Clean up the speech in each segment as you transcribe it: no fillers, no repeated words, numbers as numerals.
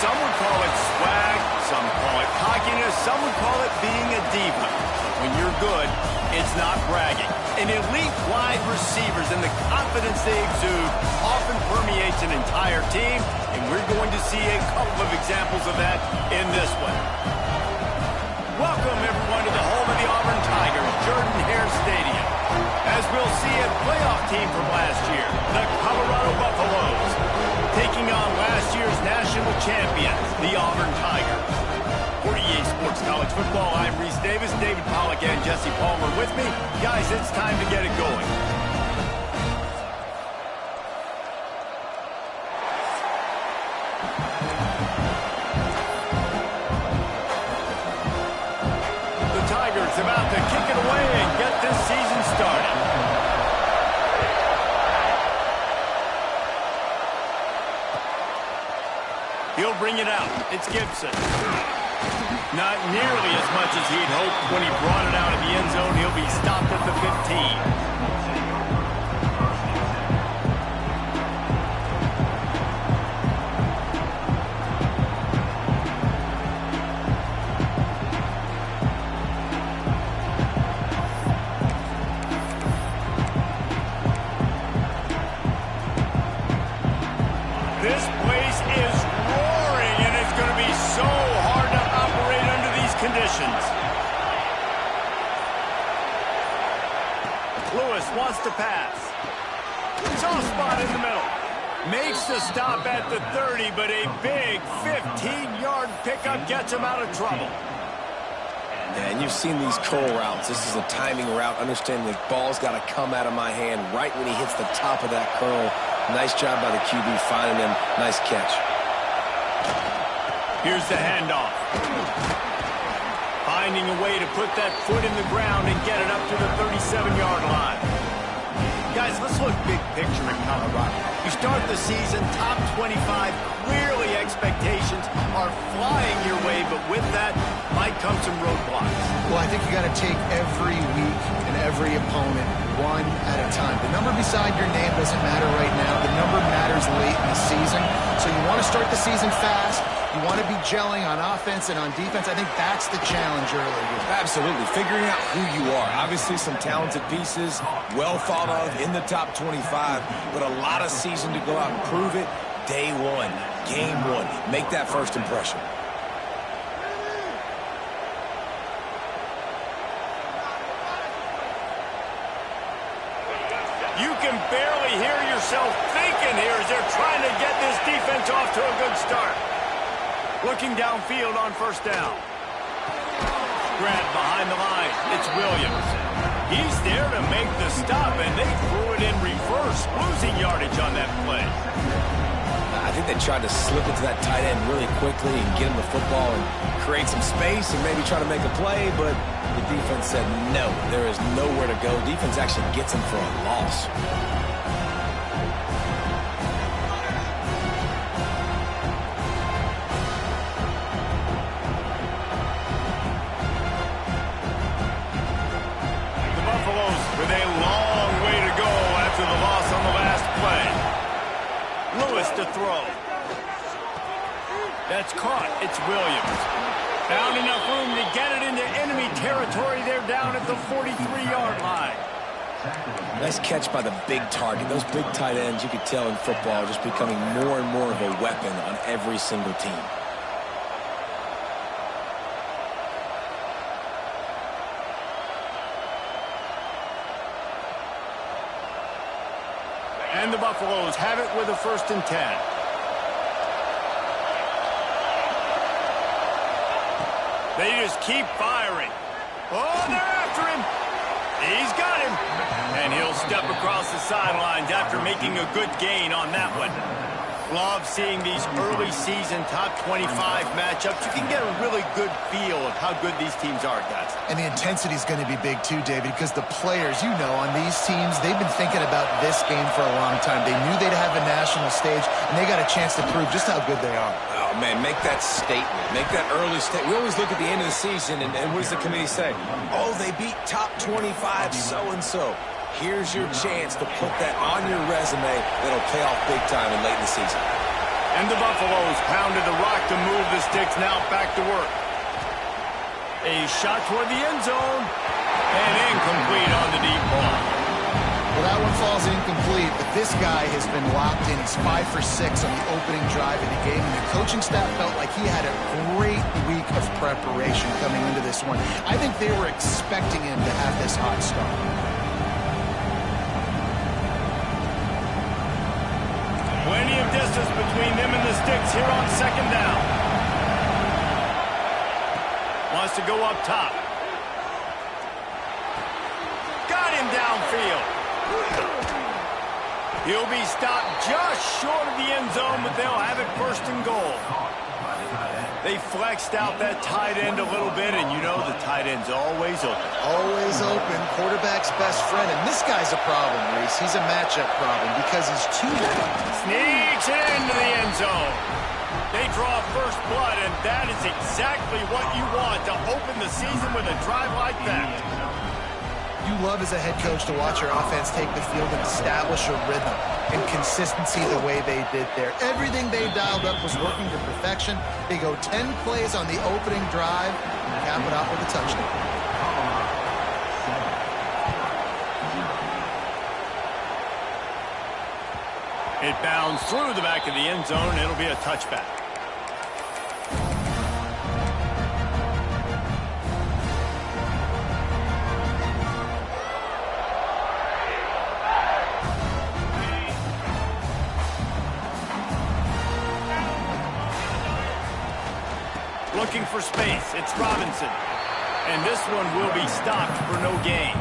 Some would call it swag, some call it cockiness, some would call it being a diva. When you're good, it's not bragging. And elite wide receivers and the confidence they exude often permeates an entire team, and we're going to see a couple of examples of that in this one. Welcome, everyone, to the home of the Auburn Tigers, Jordan-Hare Stadium. As we'll see a playoff team from last year, the Colorado Buffaloes, taking on last year's national champions, the Auburn Tigers. For EA Sports College Football, I'm Reese Davis, David Pollack, and Jesse Palmer with me. Guys, it's time to get it going. The Tigers about to kick it away and get this season started. He'll bring it out. It's Gibson. Not nearly as much as he'd hoped when he brought it out of the end zone. He'll be stopped at the 15. This place is roaring, and it's going to be so hard to operate under these conditions. Lewis wants to pass. Soft spot in the middle. Makes the stop at the 30, but a big 15-yard pickup gets him out of trouble. Yeah, and you've seen these curl routes. This is a timing route. Understanding the ball's got to come out of my hand right when he hits the top of that curl. Nice job by the QB finding him. Nice catch. Here's the handoff. Finding a way to put that foot in the ground and get it up to the 37-yard line. Guys, let's look big picture in Colorado. You start the season top 25. Clearly expectations are flying your way, but with that might come some roadblocks. Well, I think you got to take every week and every opponent one at a time. The number beside your name doesn't matter right now. The number matters late in the season. So you want to start the season fast. You want to be gelling on offense and on defense. I think that's the challenge early. Absolutely. Figuring out who you are. Obviously some talented pieces, well thought of in the top 25, but a lot of season to go out and prove it. Day one, game one. Make that first impression. You can barely hear yourself thinking here as they're trying to get this defense off to a good start. Looking downfield on first down. Grab behind the line. It's Williams. He's there to make the stop, and they threw it in reverse, losing yardage on that play. I think they tried to slip it to that tight end really quickly and get him the football and create some space and maybe try to make a play, but the defense said no, there is nowhere to go. Defense actually gets him for a loss. The Buffaloes with a long way to go after the loss on the last play. Lewis to throw. That's caught. It's Williams. Found enough room to get it into enemy territory. They're down at the 43-yard line. Nice catch by the big target. Those big tight ends, you could tell in football, are just becoming more and more of a weapon on every single team. And the Buffaloes have it with a 1st and 10. They just keep firing. Oh, they're after him. He's got him. And he'll step across the sidelines after making a good gain on that one. Love seeing these early season top 25 matchups. You can get a really good feel of how good these teams are, guys. And the intensity is going to be big too, David, because the players, you know, on these teams, they've been thinking about this game for a long time. They knew they'd have a national stage, and they got a chance to prove just how good they are. Oh, man, make that statement. Make that early statement. We always look at the end of the season, and what does the committee say? Oh, they beat top 25 so-and-so. Here's your chance to put that on your resume that'll pay off big time and late in the season. And the Buffaloes pounded the rock to move the sticks, now back to work. A shot toward the end zone. And incomplete on the deep ball. Well, that one falls incomplete, but this guy has been locked in. He's 5 for 6 on the opening drive of the game, and the coaching staff felt like he had a great week of preparation coming into this one. I think they were expecting him to have this hot start. Plenty of distance between them and the sticks here on second down. Wants to go up top. Got him downfield. He'll be stopped just short of the end zone, but they'll have it first and goal. They flexed out that tight end a little bit, and you know the tight end's always open. Always open, quarterback's best friend, and this guy's a problem, Reese. He's a matchup problem because he's too big. Sneaks into the end zone. They draw first blood, and that is exactly what you want to open the season with a drive like that. You love as a head coach to watch your offense take the field and establish a rhythm and consistency the way they did there. Everything they dialed up was working to perfection. They go 10 plays on the opening drive and cap it off with a touchdown. It bounds through the back of the end zone. It'll be a touchback. Looking for space. It's Robinson. And this one will be stopped for no gain.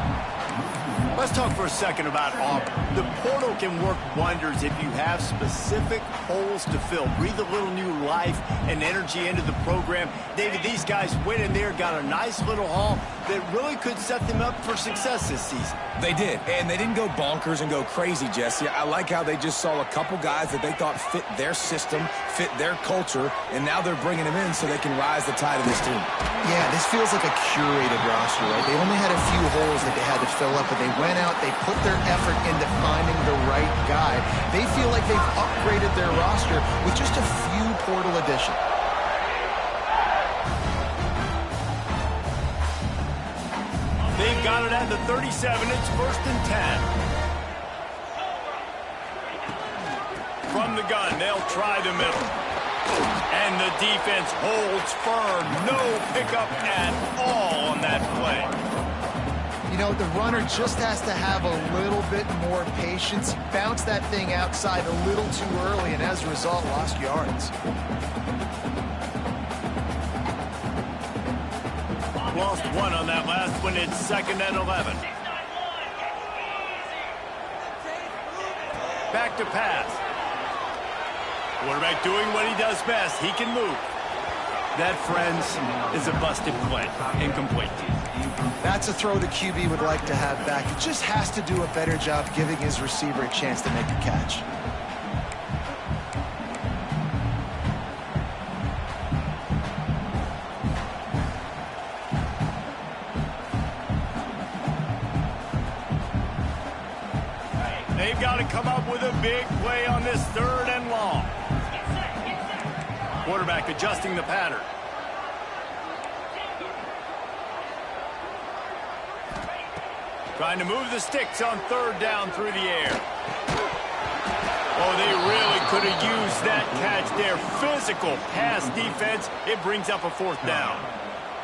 Let's talk for a second about Auburn. The portal can work wonders if you have specific holes to fill. Breathe a little new life and energy into the program. David, these guys went in there, got a nice little haul that really could set them up for success this season. They did, and they didn't go bonkers and go crazy, Jesse. I like how they just saw a couple guys that they thought fit their system, fit their culture, and now they're bringing them in so they can rise the tide of this team. Yeah, this feels like a curated roster, right? They only had a few holes that they had to fill up, but they went out, they put their effort into finding the right guy. They feel like they've upgraded their roster with just a few portal additions. They've got it at the 37. It's first and 10. From the gun, they'll try the middle. And the defense holds firm. No pickup at all on that play. You know, the runner just has to have a little bit more patience. Bounce that thing outside a little too early, and as a result, lost yards. Lost one on that last one. It's second and 11. Back to pass. Quarterback doing what he does best. He can move. That, friends, is a busted play. Incomplete. That's a throw the QB would like to have back. He just has to do a better job giving his receiver a chance to make a catch. They've got to come up with a big play on this third and long. Quarterback adjusting the pattern. Trying to move the sticks on third down through the air. Oh, they really could have used that catch there. Physical pass defense. It brings up a fourth down.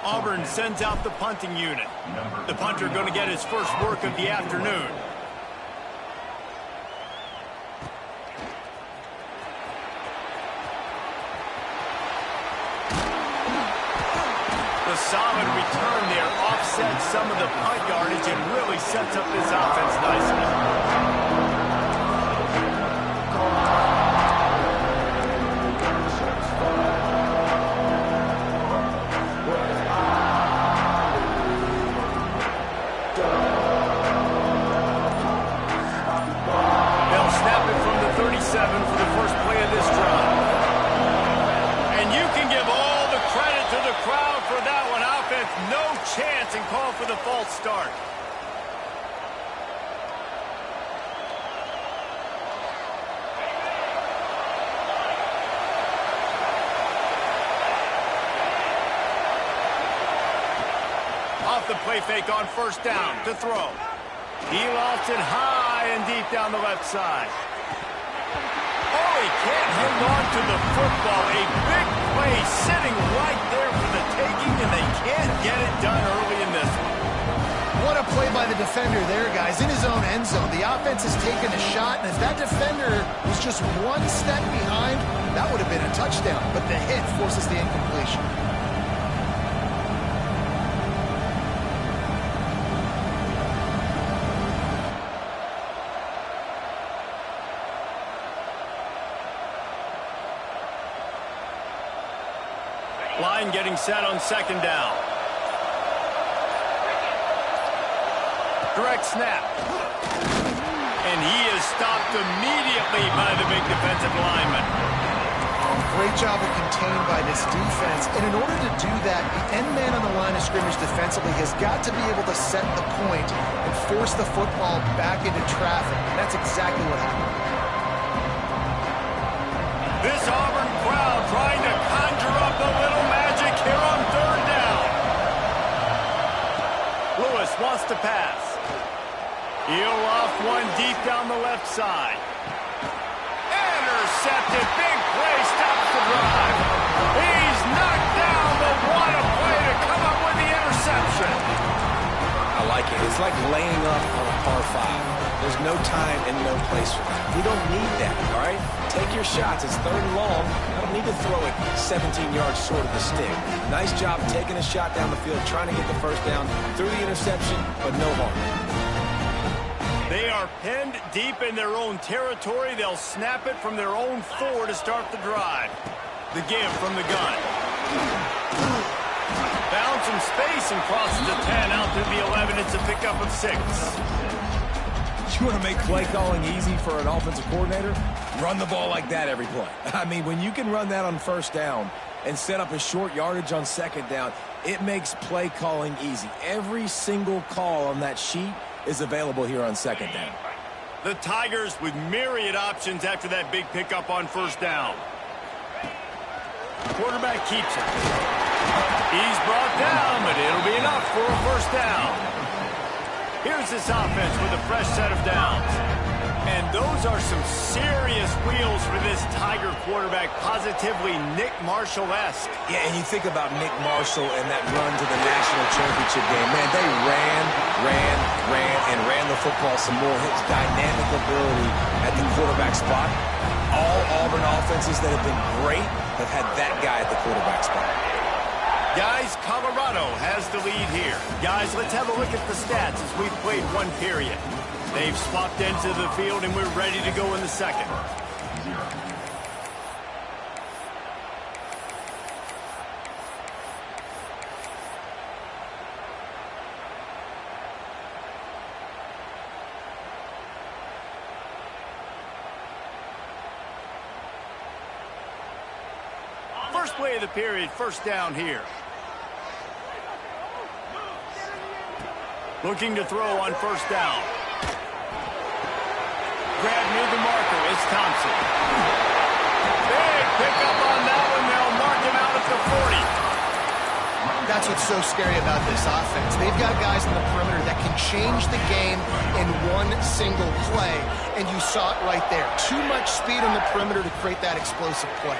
Auburn sends out the punting unit. The punter going to get his first work of the afternoon. Solid return there, offsets some of the punt yardage and really sets up this offense nicely. They'll snap it from the 37 for the first play of this drive. And you can give all the credit to the crowd for that one. Offense, no chance, and call for the false start. off the play fake on first down to throw. He lofts it high and deep down the left side. Oh, he can't hang on to the football. A big play sitting right there for the taking, and they can't get it done early in this one. What a play by the defender there, guys. In his own end zone, the offense has taken a shot, and if that defender was just one step behind, that would have been a touchdown. But the hit forces the incompletion. Line getting set on second down. Direct snap. And he is stopped immediately by the big defensive lineman. Great job of contained by this defense. And in order to do that, the end man on the line of scrimmage defensively has got to be able to set the point and force the football back into traffic. And that's exactly what happened. This Auburn crowd trying to conjure up a little magic here on third down. Lewis wants to pass. He'll off one deep down the left side. Intercepted. Big play. Stops the drive. He's knocked down, but what a play to come up with the interception. I like it. It's like laying up on a par 5. There's no time and no place for that. We don't need that, all right? Take your shots. It's third and long. I don't need to throw it 17 yards short of the stick. Nice job taking a shot down the field, trying to get the first down through the interception, but no harm. They are pinned deep in their own territory. They'll snap it from their own 4 to start the drive. The give from the gun. Found some space and crosses the 10 out to the 11. It's a pickup of 6. You want to make play calling easy for an offensive coordinator? Run the ball like that every play. I mean, when you can run that on first down and set up a short yardage on second down, it makes play calling easy. Every single call on that sheet is available here on second down. The Tigers with myriad options after that big pickup on first down. Quarterback keeps it. He's brought down, but it'll be enough for a first down. Here's this offense with a fresh set of downs. And those are some serious wheels for this Tiger quarterback, positively Nick Marshall-esque. Yeah, and you think about Nick Marshall and that run to the national championship game. Man, they ran the football some more. His dynamic ability at the quarterback spot. All Auburn offenses that have been great have had that guy at the quarterback spot. Guys, Colorado has the lead here. Guys, let's have a look at the stats as we've played one period. They've swapped ends of the field, and we're ready to go in the second. First play of the period, first down here. Looking to throw on first down. Grab near the marker. It's Thompson. Big pickup on that one. They'll mark him out at the 40. That's what's so scary about this offense. They've got guys on the perimeter that can change the game in one single play, and you saw it right there. Too much speed on the perimeter to create that explosive play.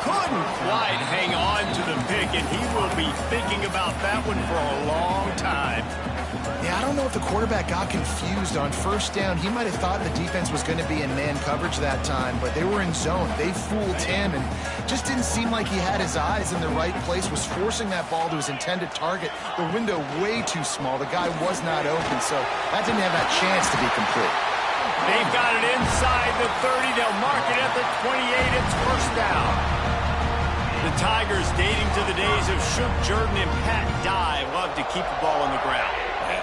Couldn't quite hang on to the pick, and he will be thinking about that one for a long time. Yeah, I don't know if the quarterback got confused on first down. He might have thought the defense was going to be in man coverage that time, but they were in zone. They fooled him, and just didn't seem like he had his eyes in the right place, was forcing that ball to his intended target. The window way too small. The guy was not open, so that didn't have that chance to be complete. They've got it inside the 30. They'll mark it at the 28. It's first down. The Tigers, dating to the days of Shook Jordan and Pat Dye, love to keep the ball on the ground.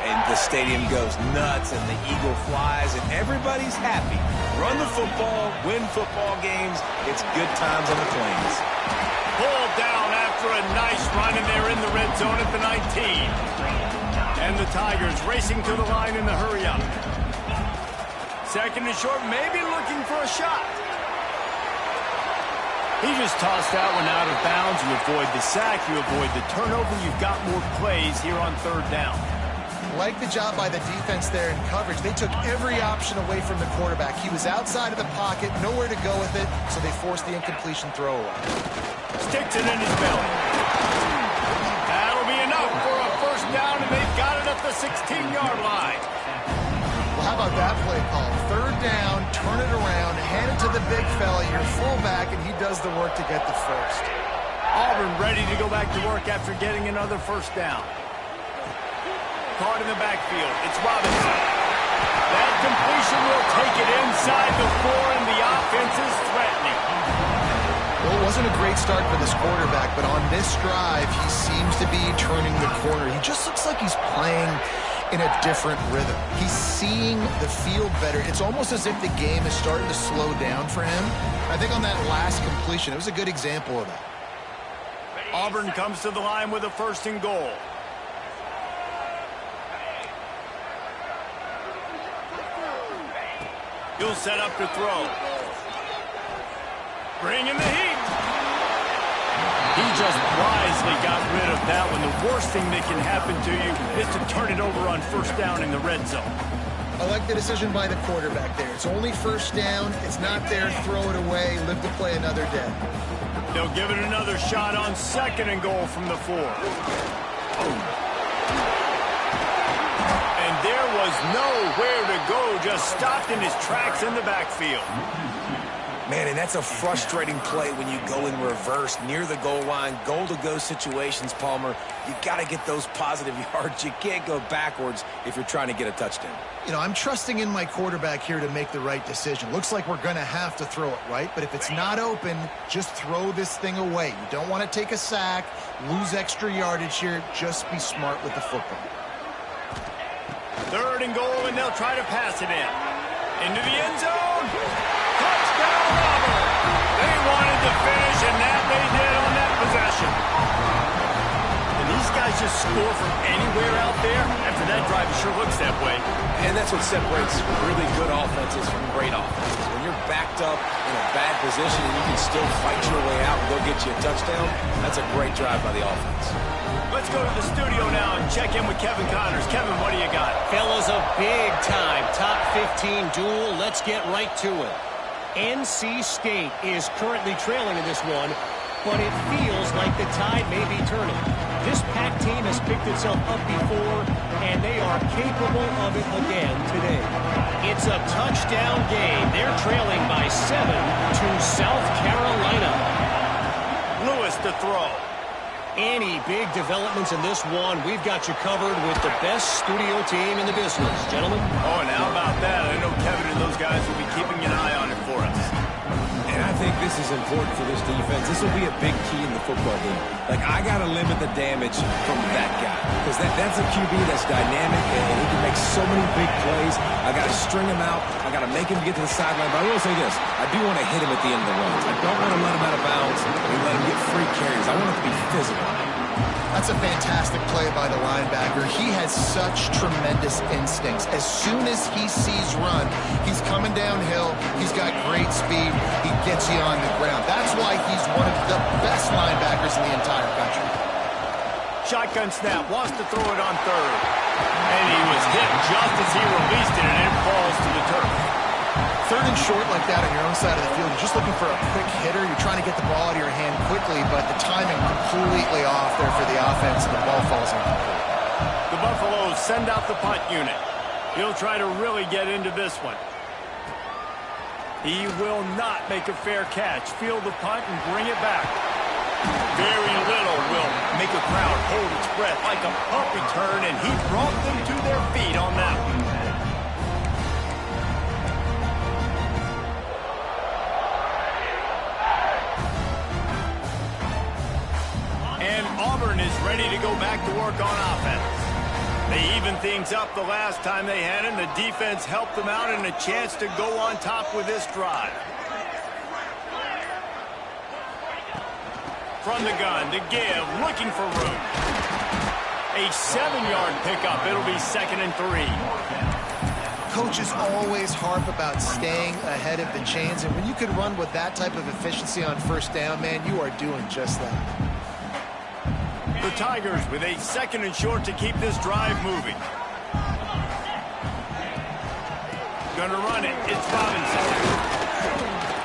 And the stadium goes nuts, and the eagle flies, and everybody's happy. Run the football, win football games. It's good times on the Plains. Pulled down after a nice run, and they're in the red zone at the 19. And the Tigers racing to the line in the hurry-up. Second and short, maybe looking for a shot. He just tossed that one out of bounds. You avoid the sack, you avoid the turnover. You've got more plays here on third down. Like the job by the defense there in coverage. They took every option away from the quarterback. He was outside of the pocket, nowhere to go with it, so they forced the incompletion throw away. Sticks it in his belly. That'll be enough for a first down, and they've got it at the 16-yard line. Well, how about that play call? Third down, turn it around, hand it to the big fella, your fullback, and he does the work to get the first. Auburn ready to go back to work after getting another first down. Caught in the backfield. It's Robinson. That completion will take it inside the 4, and the offense is threatening. Well, it wasn't a great start for this quarterback, but on this drive, he seems to be turning the corner. He just looks like he's playing in a different rhythm. He's seeing the field better. It's almost as if the game is starting to slow down for him. I think on that last completion, it was a good example of that. Auburn comes to the line with a 1st and goal. He'll set up to throw. Bring in the heat. He just wisely got rid of that one. The worst thing that can happen to you is to turn it over on first down in the red zone. I like the decision by the quarterback there. It's only first down. It's not there. Throw it away. Live to play another day. They'll give it another shot on 2nd and goal from the 4. And there was nowhere to go. Just stopped in his tracks in the backfield. Man, and that's a frustrating play when you go in reverse near the goal line, goal-to-go situations, Palmer. You got to get those positive yards. You can't go backwards if you're trying to get a touchdown. You know, I'm trusting in my quarterback here to make the right decision. Looks like we're going to have to throw it, right? But if it's not open, just throw this thing away. You don't want to take a sack, lose extra yardage here. Just be smart with the football. 3rd and goal, and they'll try to pass it in. Into the end zone. Touchdown, Auburn. They wanted to finish, and that they did on that possession. And these guys just score from anywhere out there. After that drive, it sure looks that way. And that's what separates really good offenses from great offenses. When you're backed up in a bad position and you can still fight your way out and go get you a touchdown, that's a great drive by the offense. Let's go to the studio now and check in with Kevin Connors. Kevin, what do you got? Fellas, a big-time top 15 duel. Let's get right to it. NC State is currently trailing in this one, but it feels like the tide may be turning. This Pac team has picked itself up before, and they are capable of it again today. It's a touchdown game. They're trailing by 7 to South Carolina. Lewis to throw. Any big developments in this one, we've got you covered with the best studio team in the business. Gentlemen? Oh, and how about that? I know Kevin and those guys will be keeping an eye on it for us. And I think this is important for this defense. This will be a big key in the football game. Like, I got to limit the damage from that guy. Because that's a QB that's dynamic, and he can make so many big plays. I got to string him out. I got to make him get to the sideline. But I will say this. I do want to hit him at the end of the runs. I don't want to let him out of bounds and let him get free carries. I want it to be physical. That's a fantastic play by the linebacker. He has such tremendous instincts. As soon as he sees run, he's coming downhill. He's got great speed. He gets you on the ground. That's why he's one of the best linebackers in the entire country. Shotgun snap. Wants to throw it on 3rd. And he was hit just as he released it, and it falls to the turf. 3rd and short like that on your own side of the field, you're just looking for a quick hitter. You're trying to get the ball out of your hand quickly, but the timing completely off there for the offense, and the ball falls incomplete. The Buffaloes send out the punt unit. He'll try to really get into this one. He will not make a fair catch. Field the punt and bring it back. Very little will make a crowd hold its breath like a punt return, and he brought them to their feet on that one. Auburn is ready to go back to work on offense. They evened things up the last time they had him. The defense helped them out and a chance to go on top with this drive. From the gun to give, looking for room. A 7-yard pickup. It'll be 2nd and 3. coaches always harp about staying ahead of the chains, and when you can run with that type of efficiency on first down, man, you are doing just that. The Tigers with a 2nd and short to keep this drive moving. Gonna run it. It's Robinson.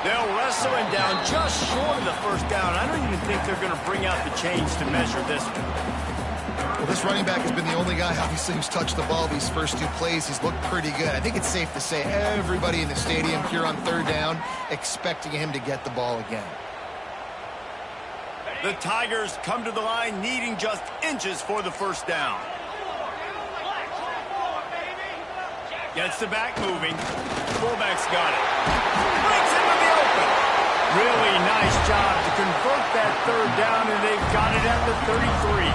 They'll wrestle him down just short of the first down. I don't even think they're going to bring out the chains to measure this one. Well, this running back has been the only guy, obviously, who's touched the ball these first 2 plays. He's looked pretty good. I think it's safe to say everybody in the stadium here on 3rd down expecting him to get the ball again. The Tigers come to the line needing just inches for the first down. Gets the back moving. Fullback's got it. Breaks into the open. Really nice job to convert that 3rd down, and they've got it at the 33.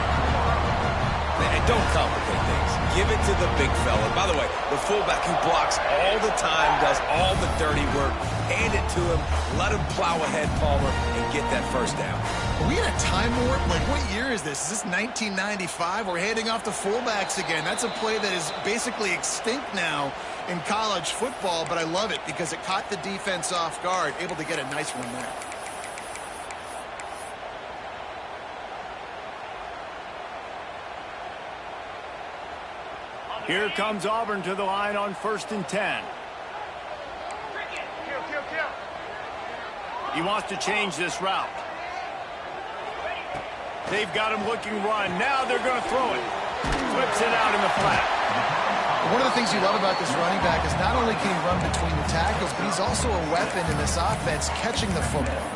And don't complicate things. Give it to the big fella. By the way, the fullback who blocks all the time, does all the dirty work. Hand it to him. Let him plow ahead, Palmer, and get that first down. Are we in a time warp? Like, what year is this? Is this 1995? We're handing off to fullbacks again. That's a play that is basically extinct now in college football, but I love it because it caught the defense off guard, able to get a nice one there. Here comes Auburn to the line on 1st and 10. He wants to change this route. They've got him looking run. Now they're going to throw it. Flips it out in the flat. One of the things you love about this running back is not only can he run between the tackles, but he's also a weapon in this offense catching the football.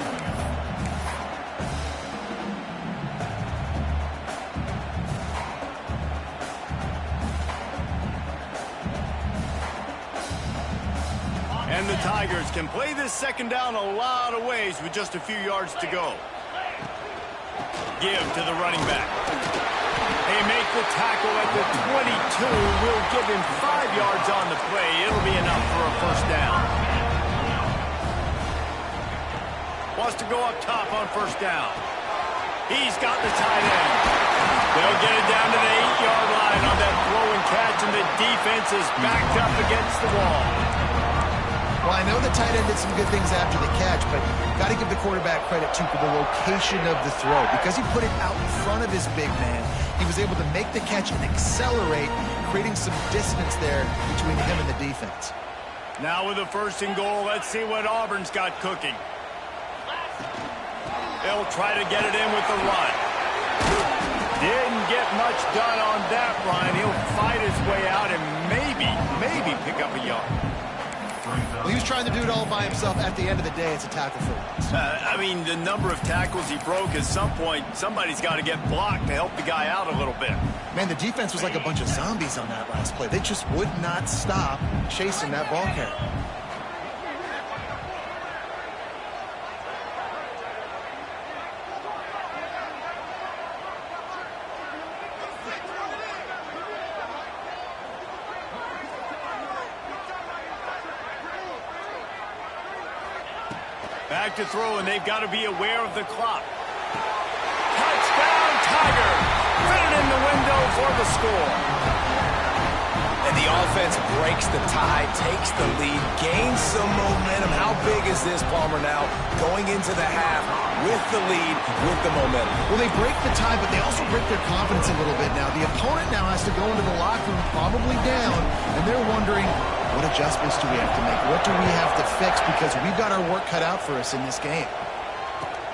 And the Tigers can play this 2nd down a lot of ways with just a few yards to go. Give to the running back. They make the tackle at the 22. We'll give him 5 yards on the play. It'll be enough for a first down. Wants to go up top on first down. He's got the tight end. They'll get it down to the 8-yard line on that throw and catch, and the defense is backed up against the wall. Well, I know the tight end did some good things after the catch, but got to give the quarterback credit, too, for the location of the throw. Because he put it out in front of his big man, he was able to make the catch and accelerate, creating some distance there between him and the defense. Now with a 1st and goal, let's see what Auburn's got cooking. They'll try to get it in with the run. Didn't get much done on that run. He'll fight his way out and maybe pick up a yard. Well, he was trying to do it all by himself. At the end of the day, it's a tackle for loss. I mean, the number of tackles he broke, at some point, somebody's got to get blocked to help the guy out a little bit. Man, the defense was like a bunch of zombies on that last play. They just would not stop chasing that ball carrier. Back to throw, and they've got to be aware of the clock. Touchdown, Tiger! Fit it in the window for the score. And the offense breaks the tie, takes the lead, gains some momentum. How big is this, Palmer, now going into the half with the lead, with the momentum? Well, they break the tie, but they also break their confidence a little bit now. The opponent now has to go into the locker room probably down, and they're wondering, what adjustments do we have to make? What do we have to fix? Because we've got our work cut out for us in this game.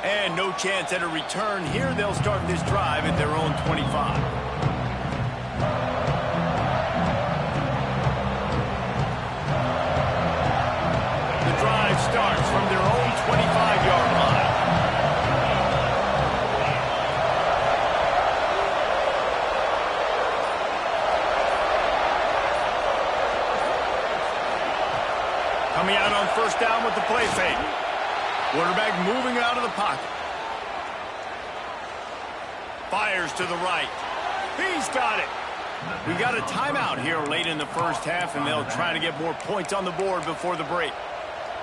And no chance at a return here. They'll start this drive at their own 25. The drive starts from their own 25-yard line. Coming out on first down with the play fake. Quarterback moving out of the pocket. Fires to the right. He's got it. We got a timeout here late in the first half, and they'll try to get more points on the board before the break.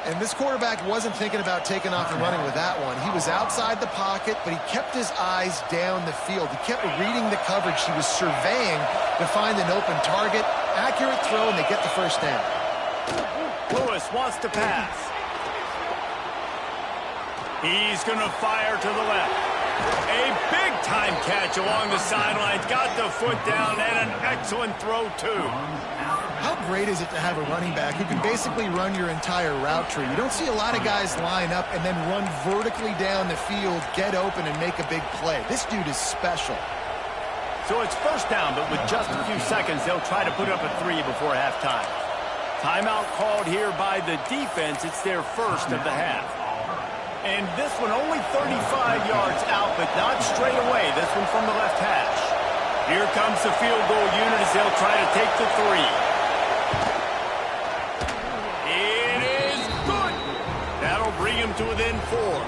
And this quarterback wasn't thinking about taking off and running with that one. He was outside the pocket, but he kept his eyes down the field. He kept reading the coverage. He was surveying to find an open target, accurate throw, and they get the first down. Lewis wants to pass. He's going to fire to the left. A big-time catch along the sidelines. Got the foot down, and an excellent throw, too. How great is it to have a running back who can basically run your entire route tree? You don't see a lot of guys line up and then run vertically down the field, get open, and make a big play. This dude is special. So it's first down, but with just a few seconds, they'll try to put up a 3 before halftime. Timeout called here by the defense. It's their first of the half. And this one only 35 yards out, but not straight away. This one from the left hash. Here comes the field goal unit as they'll try to take the 3. It is good. That'll bring him to within 4.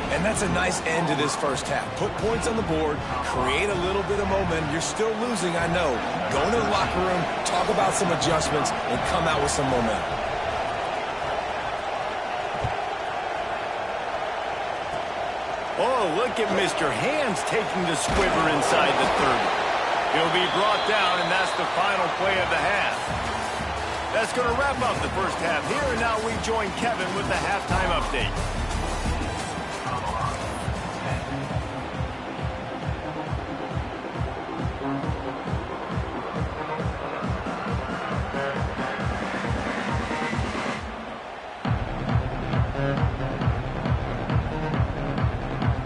And that's a nice end to this first half. Put points on the board, create a little bit of momentum. You're still losing, I know. Go into the locker room, talk about some adjustments, and come out with some momentum. Oh, look at Mr. Hands taking the squiver inside the 30. He'll be brought down, and that's the final play of the half. That's going to wrap up the first half here, and now we join Kevin with the halftime update.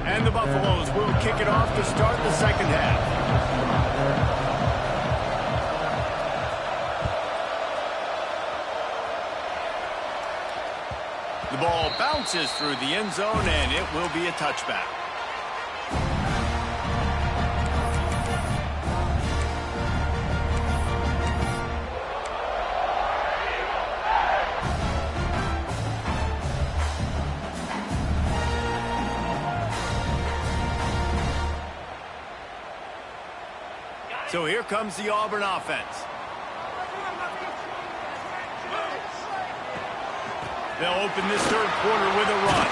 And the Buffaloes will kick it off to start the second half. The ball bounces through the end zone, and it will be a touchback. So here comes the Auburn offense. They'll open this third quarter with a run.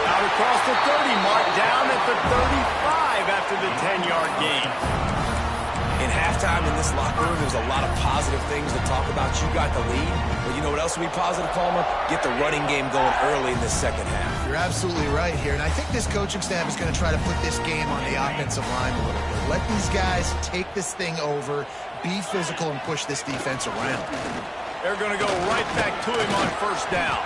Out across the 30 mark, down at the 35 after the 10-yard gain. In halftime in this locker room, there's a lot of positive things to talk about. You got the lead, but you know what else will be positive, Palmer? Get the running game going early in the second half. You're absolutely right here, and I think this coaching staff is going to try to put this game on the offensive line a little bit. Let these guys take this thing over, be physical, and push this defense around. They're going to go right back to him on first down.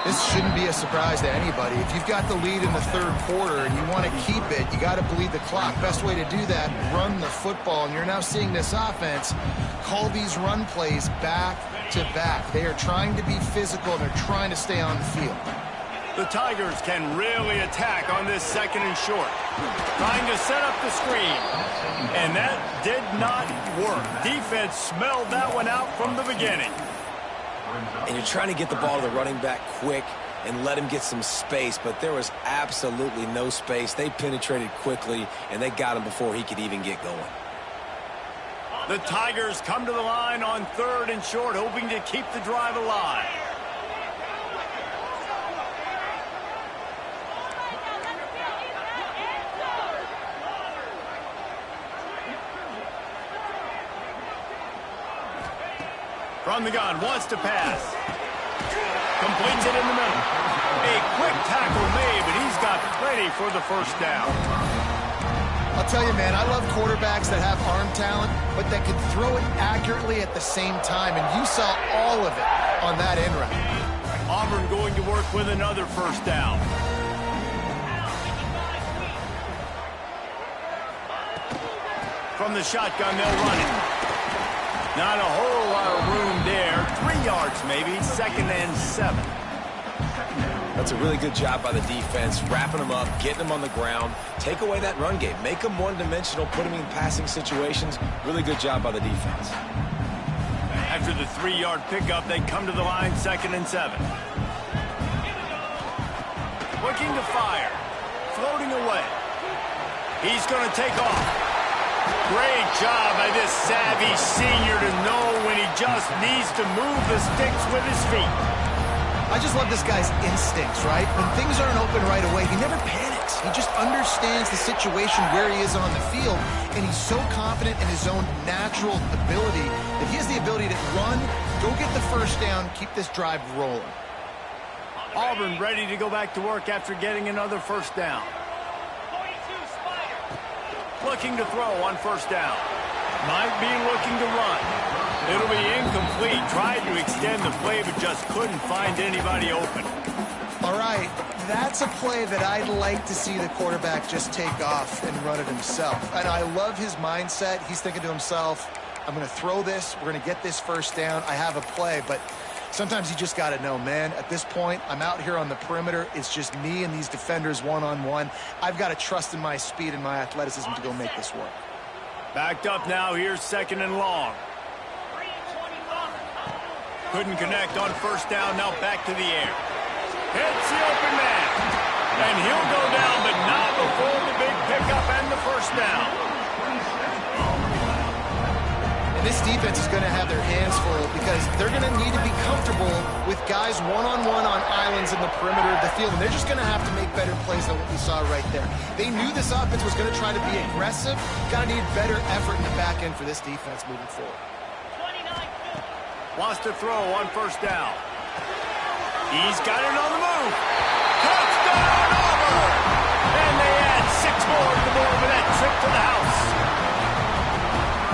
This shouldn't be a surprise to anybody. If you've got the lead in the third quarter and you want to keep it, you got to bleed the clock. Best way to do that, run the football. And you're now seeing this offense call these run plays back to back. They are trying to be physical, and they're trying to stay on the field. The Tigers can really attack on this second and short. Trying to set up the screen. And that did not work. Defense smelled that one out from the beginning. And you're trying to get the ball to the running back quick and let him get some space, but there was absolutely no space. They penetrated quickly, and they got him before he could even get going. The Tigers come to the line on third and short, hoping to keep the drive alive. From the gun, wants to pass. Completes it in the middle. A quick tackle made, but he's got plenty for the first down. I'll tell you, man, I love quarterbacks that have arm talent, but that can throw it accurately at the same time, and you saw all of it on that end route. Auburn going to work with another first down. From the shotgun, they'll run it. Not a whole lot of room there. 3 yards maybe, 2nd and 7. That's a really good job by the defense, wrapping them up, getting them on the ground. Take away that run game. Make them one-dimensional, put them in passing situations. Really good job by the defense. After the 3-yard pickup, they come to the line, 2nd and 7. Looking to fire. Floating away. He's going to take off. Great job by this savvy senior to know when he just needs to move the sticks with his feet. I just love this guy's instincts, right? When things aren't open right away, he never panics. He just understands the situation where he is on the field, and he's so confident in his own natural ability that he has the ability to run, go get the first down, keep this drive rolling. Auburn ready to go back to work after getting another first down. Looking to throw on first down. Might be looking to run. It'll be incomplete. Tried to extend the play, but just couldn't find anybody open. All right, that's a play that I'd like to see the quarterback just take off and run it himself. And I love his mindset. He's thinking to himself, I'm going to throw this. We're going to get this first down. I have a play, but sometimes you just got to know, man, at this point, I'm out here on the perimeter. It's just me and these defenders one-on-one. I've got to trust in my speed and my athleticism to go make this work. Backed up now. Here's second and long. Couldn't connect on first down. Now back to the air. Hits the open man. And he'll go down, but not before the big pickup and the first down. And this defense is going to have their hands full because they're going to need to be comfortable with guys one-on-one on islands in the perimeter of the field. And they're just going to have to make better plays than what we saw right there. They knew this offense was going to try to be aggressive. Got to need better effort in the back end for this defense moving forward. Wants to throw on first down. He's got it on the move. Touchdown, Auburn! And they add 6 more to the board with that trip to the house.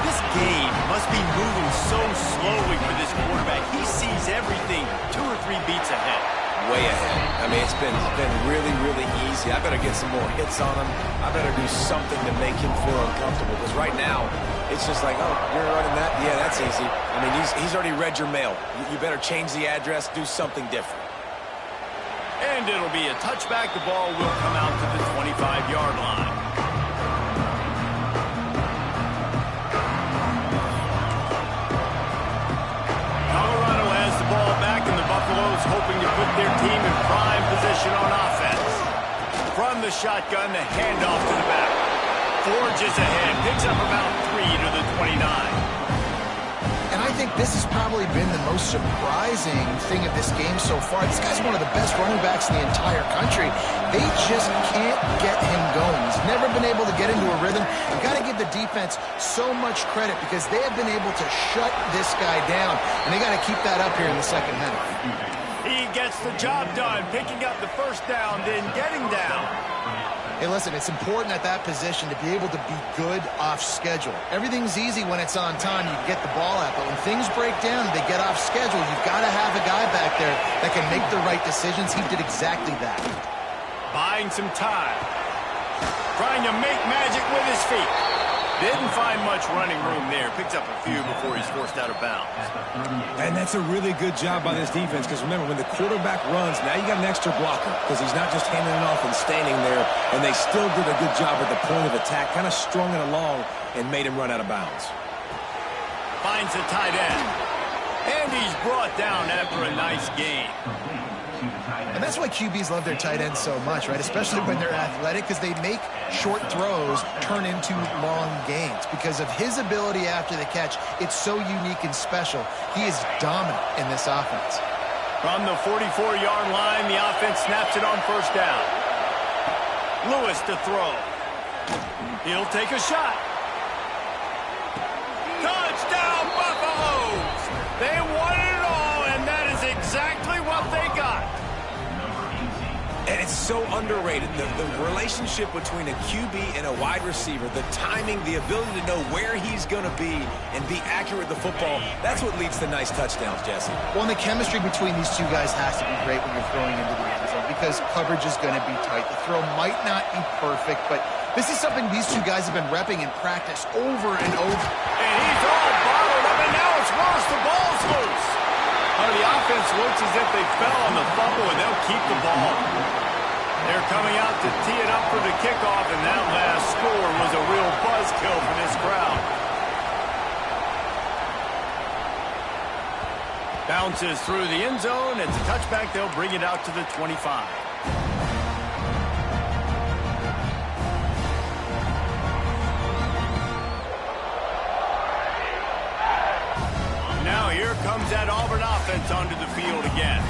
This game must be moving so slowly for this quarterback. He sees everything 2 or 3 beats ahead. Way ahead. I mean, it's been really, really easy. I better get some more hits on him. I better do something to make him feel uncomfortable. Because right now, it's just like, oh, you're running that? Yeah, that's easy. I mean, he's already read your mail. You better change the address, do something different. And it'll be a touchback. The ball will come out to the 25-yard line. Colorado has the ball back, and the Buffaloes hoping to put their team in prime position on offense. From the shotgun, the handoff to the back. Forges ahead, picks up about 3 to the 29. And I think this has probably been the most surprising thing of this game so far. This guy's one of the best running backs in the entire country. They just can't get him going. He's never been able to get into a rhythm. You've got to give the defense so much credit because they have been able to shut this guy down. And they got to keep that up here in the second half. He gets the job done, picking up the first down, then getting down. Hey, listen, it's important at that position to be able to be good off schedule. Everything's easy when it's on time. You get the ball out. But when things break down, they get off schedule. You've got to have a guy back there that can make the right decisions. He did exactly that. Buying some time. Trying to make magic with his feet. Didn't find much running room there. Picks up a few before he's forced out of bounds. And that's a really good job by this defense because remember, when the quarterback runs, now you got an extra blocker because he's not just handing it off and standing there, and they still did a good job at the point of attack, kind of strung it along and made him run out of bounds. Finds a tight end. And he's brought down after a nice game. And that's why QBs love their tight ends so much, right? Especially when they're athletic, because they make short throws turn into long gains. Because of his ability after the catch, it's so unique and special. He is dominant in this offense. From the 44-yard line, the offense snaps it on first down. Lewis to throw. He'll take a shot. Touchdown, Buffaloes! They won it all, and that is exactly what they got. And it's so underrated. The relationship between a QB and a wide receiver, the timing, the ability to know where he's going to be and be accurate with the football, that's what leads to nice touchdowns, Jesse. Well, and the chemistry between these two guys has to be great when you're throwing into the end zone because coverage is going to be tight. The throw might not be perfect, but this is something these two guys have been repping in practice over and over. And he's all bottled up, and now it's worse. The ball's loose. The offense looks as if they fell on the fumble, and they'll keep the ball. They're coming out to tee it up for the kickoff, and that last score was a real buzzkill for this crowd. Bounces through the end zone. It's a touchback. They'll bring it out to the 25. Now here comes that Auburn offense onto the field again.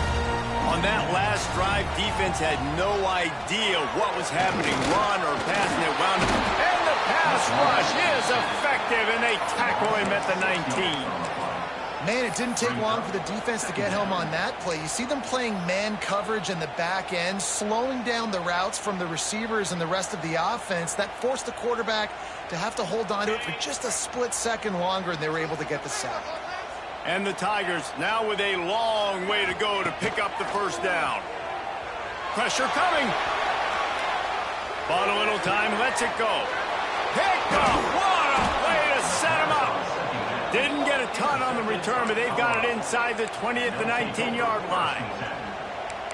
On that last drive, defense defense had no idea what was happening, run or pass, and it wound up. And the pass rush is effective, and they tackle him at the 19. Man, it didn't take long for the defense to get home on that play. You see them playing man coverage in the back end, slowing down the routes from the receivers and the rest of the offense. That forced the quarterback to have to hold on to it for just a split second longer, and they were able to get the sack. And the Tigers now with a long way to go to pick up the first down. Pressure coming. Bought a little time, lets it go. Picked up. What a way to set him up. Didn't get a ton on the return, but they've got it inside the 20 at the 19-yard line.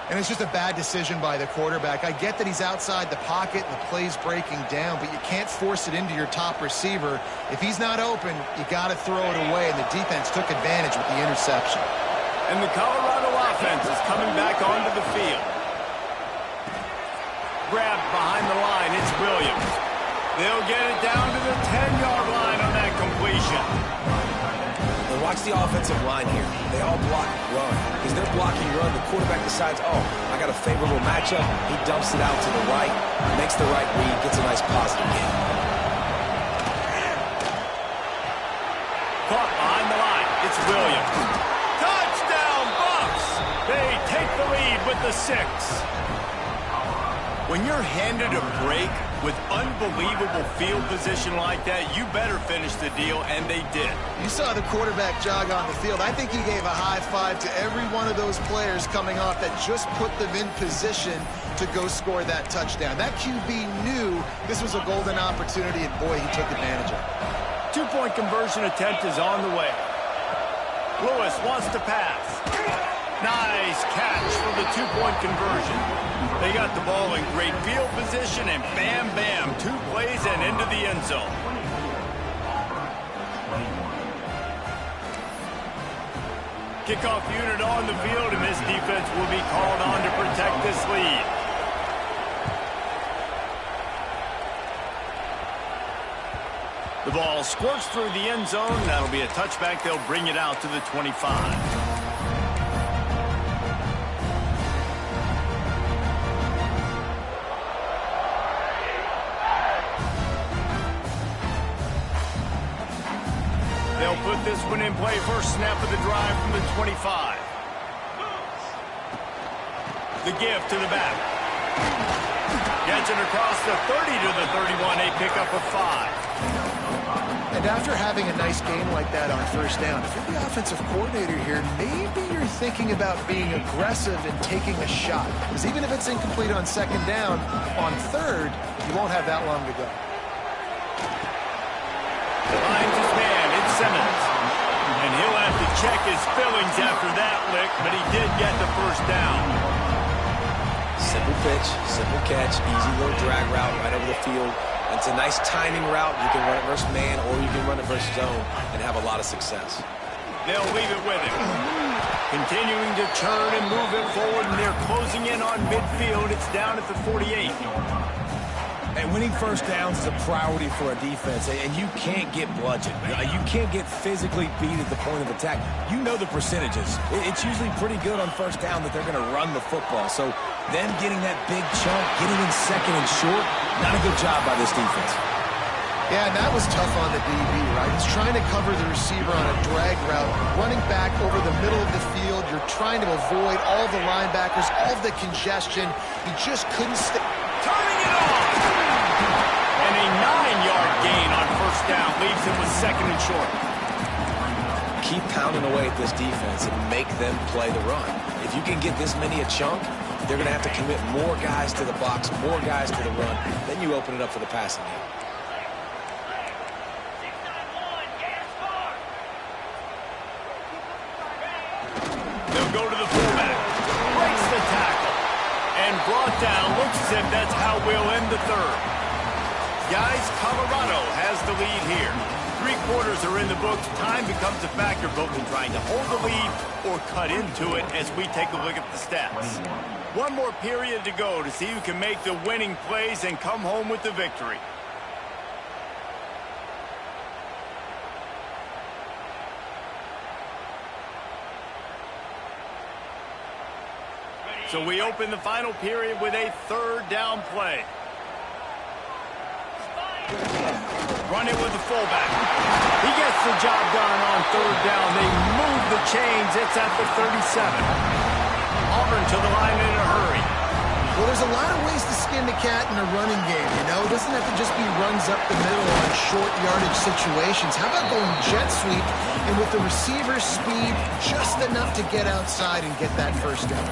And it's just a bad decision by the quarterback. I get that he's outside the pocket and the play's breaking down, but you can't force it into your top receiver. If he's not open, you got to throw it away, and the defense took advantage with the interception. And the Colorado offense is coming back onto the field. Grabbed behind the line, it's Williams. They'll get it down to the 10-yard line on that completion. And watch the offensive line here. They all block run. Because they're blocking run, the quarterback decides, oh, I got a favorable matchup. He dumps it out to the right, makes the right read, gets a nice positive gain. Caught behind the line. It's Williams. Touchdown, Bucks! They take the lead with the 6. When you're handed a break with unbelievable field position like that, you better finish the deal, and they did. You saw the quarterback jog on the field. I think he gave a high five to every one of those players coming off that just put them in position to go score that touchdown. That QB knew this was a golden opportunity, and boy, he took advantage of it. 2-point conversion attempt is on the way. Lewis wants to pass. Nice catch for the 2-point conversion. They got the ball in great field position, and bam, bam, 2 plays and into the end zone. Kickoff unit on the field, and this defense will be called on to protect this lead. The ball squirts through the end zone. That'll be a touchback. They'll bring it out to the 25. They'll put this one in play. First snap of the drive from the 25. The give to the back. Gets it across the 30 to the 31. A pickup of 5. And after having a nice game like that on first down, if you're the offensive coordinator here, maybe you're thinking about being aggressive and taking a shot. Because even if it's incomplete on second down, on third, you won't have that long to go. Finds his man, it's Simmons. And he'll have to check his fillings after that lick, but he did get the first down. Simple pitch, simple catch, easy little drag route right over the field. It's a nice timing route. You can run it versus man, or you can run it versus zone and have a lot of success. They'll leave it with him. Continuing to turn and move it forward, and they're closing in on midfield. It's down at the 48. And winning first downs is a priority for a defense, and you can't get bludgeoned. You can't get physically beat at the point of attack. You know the percentages. It's usually pretty good on first down that they're going to run the football. So them getting that big chunk, getting in second and short, not a good job by this defense. Yeah, and that was tough on the DB, right? He's trying to cover the receiver on a drag route, running back over the middle of the field. You're trying to avoid all the linebackers, all the congestion. He just couldn't stay. Turning it on! And a 9-yard gain on first down leaves him with second and short. Keep pounding away at this defense and make them play the run. If you can get this many a chunk, they're going to have to commit more guys to the box, more guys to the run. Then you open it up for the passing game. They'll go to the fullback. Breaks the tackle. And brought down. Looks as if that's how we'll end the third. Guys, Colorado has the lead here. 3 quarters are in the books. Time becomes a factor both in trying to hold the lead or cut into it as we take a look at the stats. 1 more period to go to see who can make the winning plays and come home with the victory. So we open the final period with a third down play. Running with the fullback. He gets the job done on third down. They move the chains. It's at the 37. Auburn to the line in a hurry. Well, there's a lot of ways to skin the cat in a running game, you know? It doesn't have to just be runs up the middle on short yardage situations. How about going jet sweep and with the receiver's speed just enough to get outside and get that first down?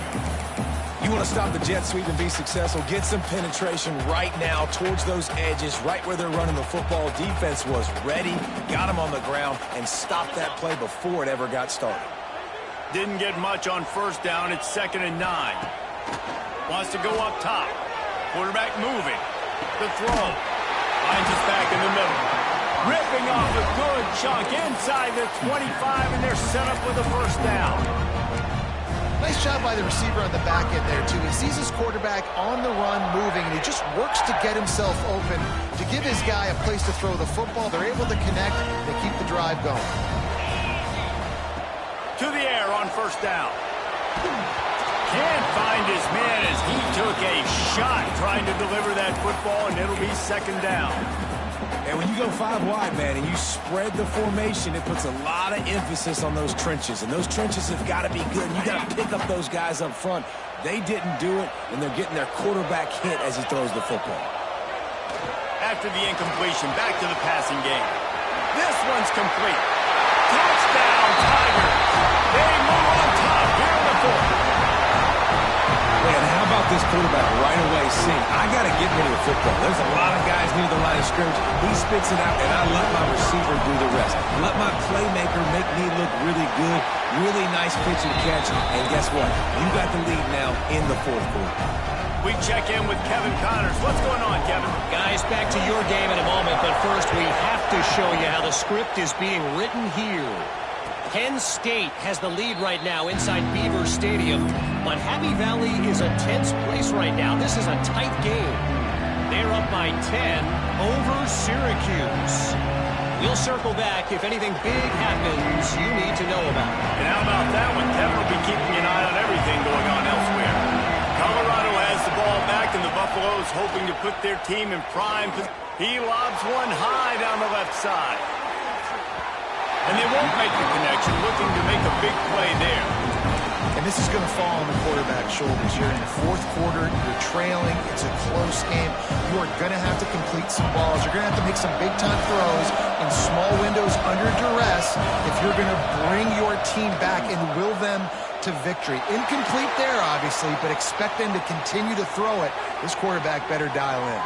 You want to stop the jet sweep and be successful, get some penetration right now towards those edges, right where they're running the football. Defense was ready, got them on the ground, and stopped that play before it ever got started. Didn't get much on first down. It's 2nd and 9. Wants to go up top. Quarterback moving. The throw. Finds us back in the middle. Ripping off a good chunk inside the 25, and they're set up with a first down. Nice job by the receiver on the back end there, too. He sees his quarterback on the run moving, and he just works to get himself open to give his guy a place to throw the football. They're able to connect. They keep the drive going. To the air on first down. Can't find his man as he took a shot trying to deliver that football, and it'll be 2nd down. And when you go 5 wide, man, and you spread the formation, it puts a lot of emphasis on those trenches. And those trenches have got to be good. And you got to pick up those guys up front. They didn't do it, and they're getting their quarterback hit as he throws the football. After the incompletion, back to the passing game. This one's complete. Touchdown, Tigers. They move on top here in the 4th. Man, how about this quarterback right away seeing, I got to get rid of the football. There's a lot of guys near the line of scrimmage. He spits it out, and I let my receiver do the rest. Let my playmaker make me look really good. Really nice pitch and catch. And guess what? You got the lead now in the 4th quarter. We check in with Kevin Connors. What's going on, Kevin? Guys, back to your game in a moment, but first we have to show you how the script is being written here. Penn State has the lead right now inside Beaver Stadium, but Happy Valley is a tense place right now. This is a tight game. They're up by 10 over Syracuse. We'll circle back if anything big happens you need to know about. And how about that one? Kevin will be keeping an eye on everything going on elsewhere. Colorado has the ball back, and the Buffaloes hoping to put their team in prime. He lobs one high down the left side. And they won't make the connection, looking to make a big play there. And this is going to fall on the quarterback's shoulders. You're in the 4th quarter. You're trailing. It's a close game. You are going to have to complete some balls. You're going to have to make some big-time throws in small windows under duress if you're going to bring your team back and will them to victory. Incomplete there, obviously, but expect them to continue to throw it. This quarterback better dial in.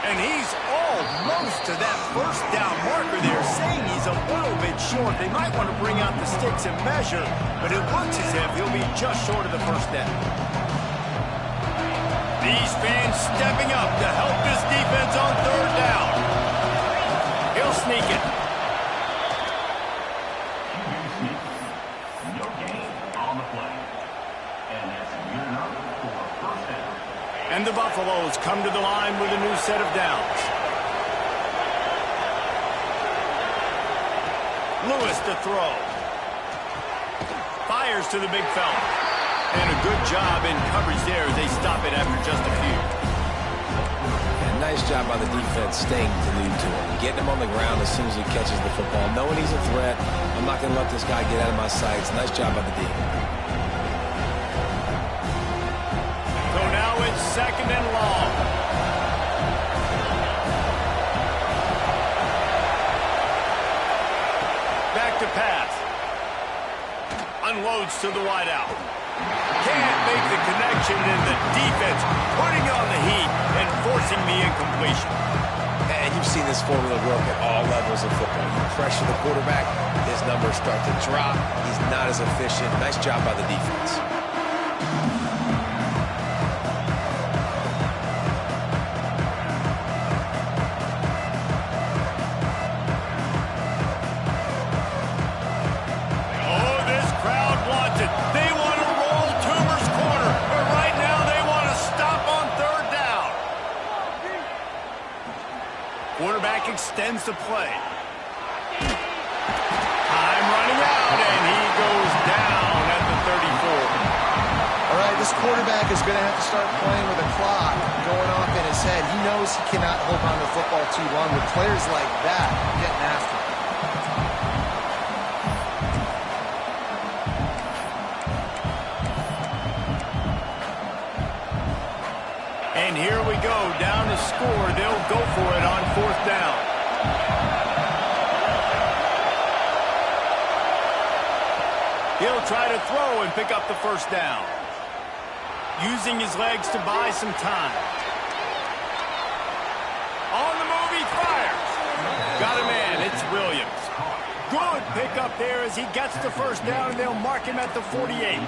And he's almost to that first down marker there, saying he's a little bit short. They might want to bring out the sticks and measure, but it looks as if he'll be just short of the first down. These fans stepping up to help this defense on third down. He'll sneak it. And the Buffaloes come to the line with a new set of downs. Lewis to throw. Fires to the big fella. And a good job in coverage there as they stop it after just a few. And nice job by the defense staying glued to him. Getting him on the ground as soon as he catches the football. Knowing he's a threat. I'm not going to let this guy get out of my sights. Nice job by the defense. So now it's 2nd and long. Back to pass. Unloads to the wideout. Can't make the connection, and the defense putting on the heat and forcing the incompletion. And you've seen this formula work at all levels of football. You pressure the quarterback, his numbers start to drop. He's not as efficient. Nice job by the defense. Quarterback extends the play. Time running out, and he goes down quarterback is going to have to start playing with a clock going off in his head. He knows he cannot hold on to the football too long with players like that getting after him. And here we go, down to score. They'll go for it on 4th down. He'll try to throw and pick up the 1st down. Using his legs to buy some time. On the move, he fires. Got a man, it's Williams. Good pickup there as he gets the 1st down, and they'll mark him at the 48.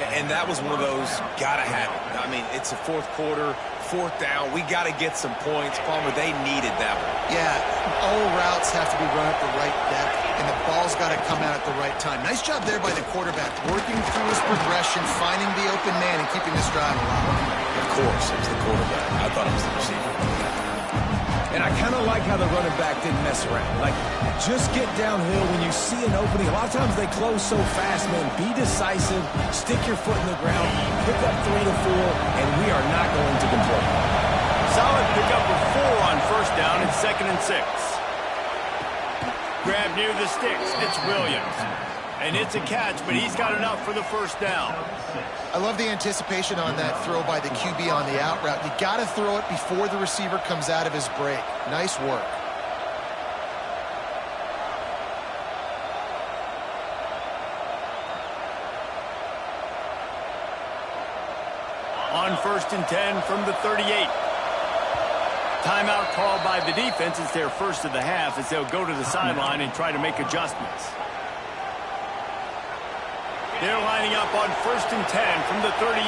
And that was one of those, gotta have it. I mean, it's a 4th quarter, 4th down. We got to get some points. Palmer, they needed that one. Yeah, all routes have to be run at the right depth, and the ball's got to come out at the right time. Nice job there by the quarterback, working through his progression, finding the open man, and keeping this drive alive. Of course, it was the quarterback. I thought it was the receiver. And I kind of like how the running back didn't mess around. Like, just get downhill when you see an opening. A lot of times they close so fast, man. Be decisive, stick your foot in the ground, pick up 3 to 4, and we are not going to complain. Solid pickup of 4 on 1st down and 2nd and 6. Grab near the sticks. It's Williams. And it's a catch, but he's got enough for the 1st down. I love the anticipation on that throw by the QB on the out route. You got to throw it before the receiver comes out of his break. Nice work. On 1st and 10 from the 38. Timeout called by the defense. It's their first of the half as they'll go to the sideline and try to make adjustments. They're lining up on 1st and 10 from the 38.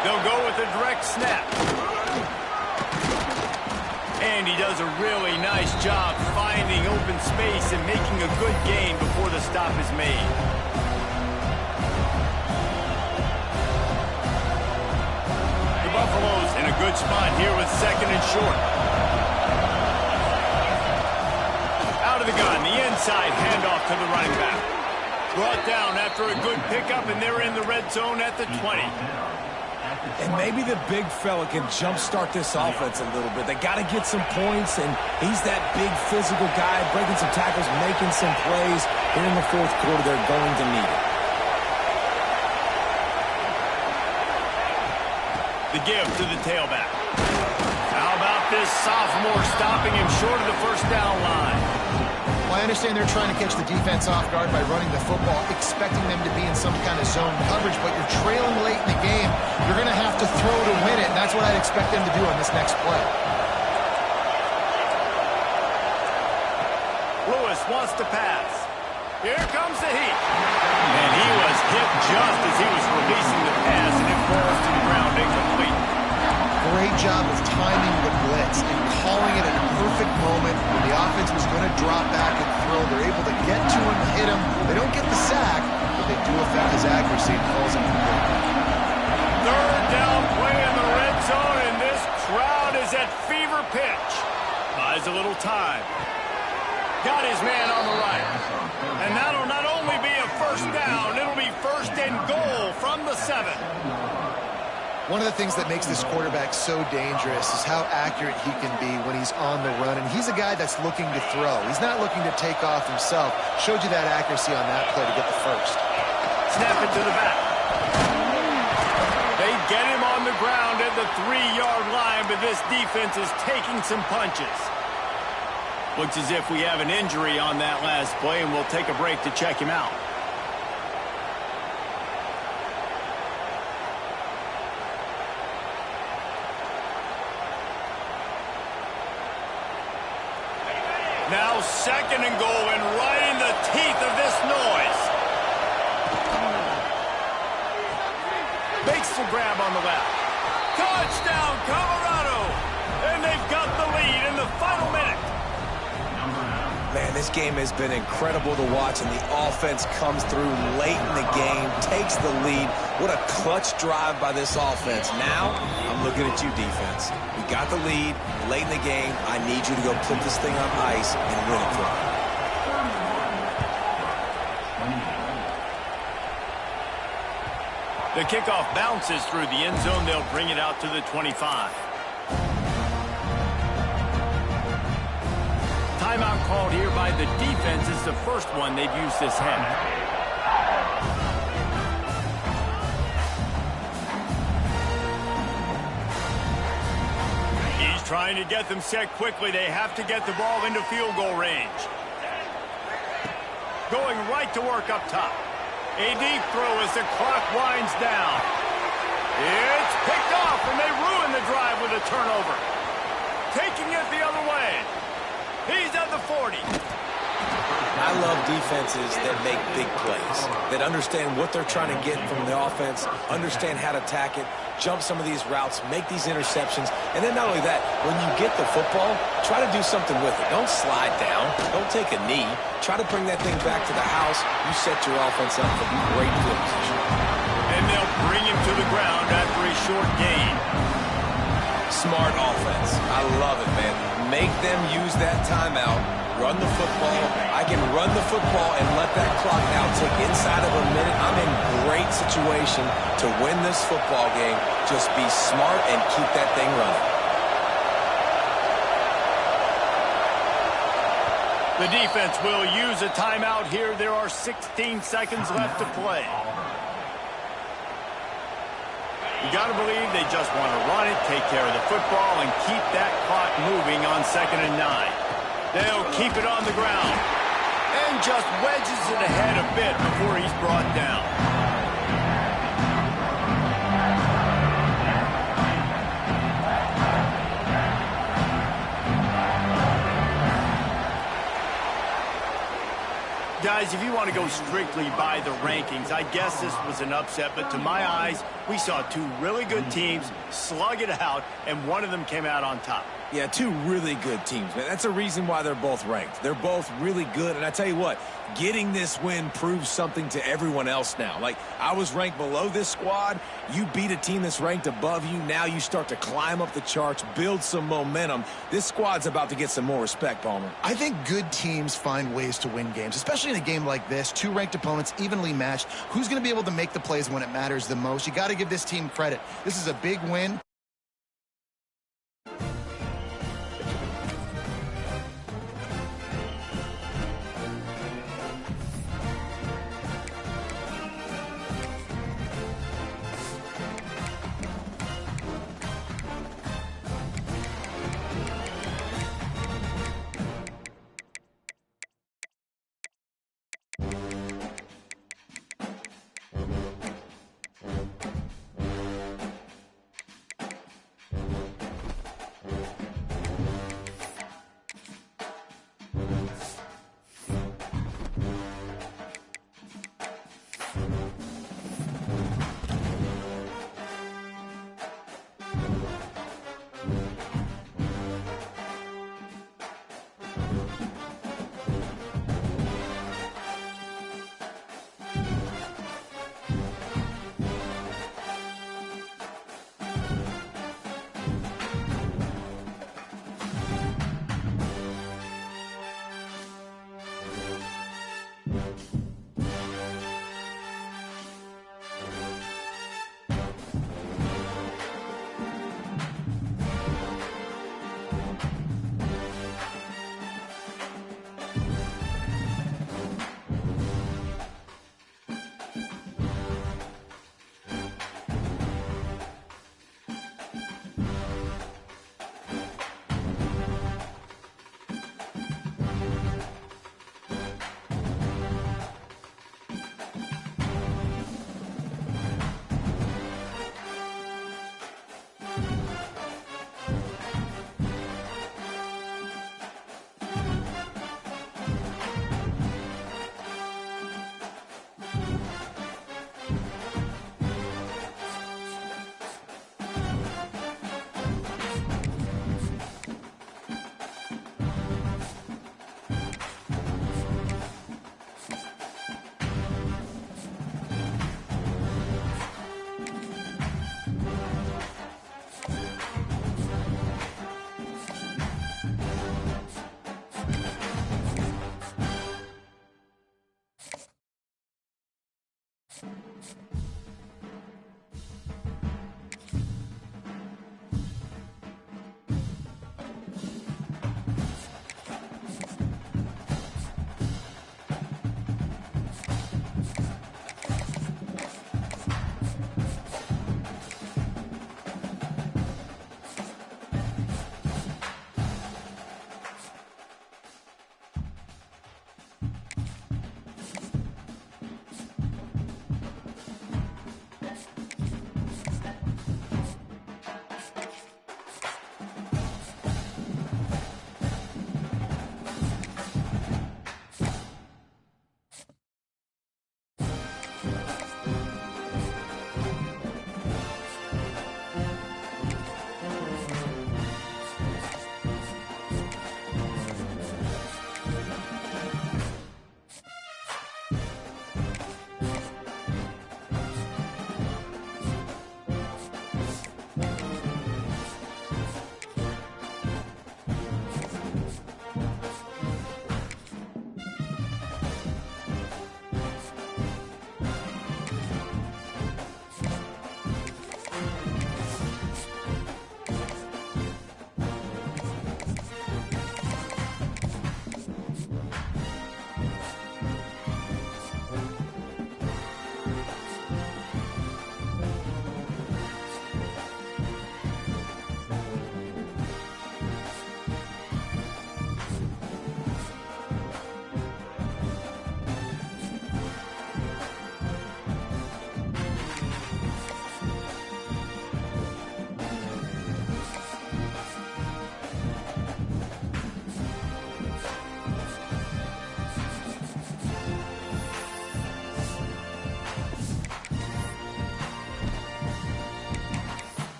They'll go with a direct snap. And he does a really nice job finding open space and making a good gain before the stop is made. The Buffaloes in a good spot here with 2nd and short. Out of the gun, the inside handoff to the running back. Brought down after a good pickup, and they're in the red zone at the 20. And maybe the big fella can jumpstart this offense a little bit. They got to get some points, and he's that big physical guy, breaking some tackles, making some plays. Here in the 4th quarter, they're going to need it. The give to the tailback. How about this sophomore stopping him short of the 1st down line? Well, I understand they're trying to catch the defense off guard by running the football, expecting them to be in some kind of zone coverage, but you're trailing late in the game. You're going to have to throw to win it, and that's what I'd expect them to do on this next play. Lewis wants to pass. Here comes the heat. And he was hit just as he was releasing the pass, and it falls to the ground incomplete. Great job of timing the blitz and calling it at a perfect moment when the offense was going to drop back and throw. They're able to get to him, hit him. They don't get the sack, but they do affect his accuracy and falls incomplete. 3rd down play in the red zone, and this crowd is at fever pitch. Buys a little time. Got his man on the right. And that'll not only be a 1st down, it'll be 1st and goal from the 7. One of the things that makes this quarterback so dangerous is how accurate he can be when he's on the run. And he's a guy that's looking to throw. He's not looking to take off himself. Showed you that accuracy on that play to get the 1st. Snap it to the back. They get him on the ground at the 3-yard line, but this defense is taking some punches. Looks as if we have an injury on that last play, and we'll take a break to check him out. Now 2nd and goal, and right in the teeth of this noise. Makes the grab on the left. Touchdown, Colorado! And they've got the lead in the final minute. Man, this game has been incredible to watch, and the offense comes through late in the game, takes the lead. What a clutch drive by this offense. Now, I'm looking at you, defense. We got the lead late in the game. I need you to go put this thing on ice and win it for me. The kickoff bounces through the end zone. They'll bring it out to the 25. Timeout called here by the defense. It's the first one they've used this half. He's trying to get them set quickly. They have to get the ball into field goal range. Going right to work up top. A deep throw as the clock winds down. It's picked off, and they ruin the drive with a turnover. Taking it the other way. He's at the 40. I love defenses that make big plays, that understand what they're trying to get from the offense, understand how to attack it, jump some of these routes, make these interceptions, and then not only that, when you get the football, try to do something with it. Don't slide down. Don't take a knee. Try to bring that thing back to the house. You set your offense up for great field position. And they'll bring him to the ground after a short gain. Smart offense. I love it, man. Make them use that timeout. Run the football. I can run the football and let that clock now tick inside of a minute. I'm in great situation to win this football game. Just be smart and keep that thing running. The defense will use a timeout here. There are 16 seconds left to play. You got to believe they just want to run it, take care of the football, and keep that clock moving on 2nd and 9. They'll keep it on the ground and just wedges it ahead a bit before he's brought down. Guys, if you want to go strictly by the rankings, I guess this was an upset, but to my eyes, we saw two really good teams slug it out, and one of them came out on top. Yeah, two really good teams, man. That's a reason why they're both ranked. They're both really good, and I tell you what, getting this win proves something to everyone else now. Like, I was ranked below this squad. You beat a team that's ranked above you. Now you start to climb up the charts, build some momentum. This squad's about to get some more respect, Palmer. I think good teams find ways to win games, especially in a game like this. Two ranked opponents, evenly matched. Who's going to be able to make the plays when it matters the most? You got to give this team credit. This is a big win.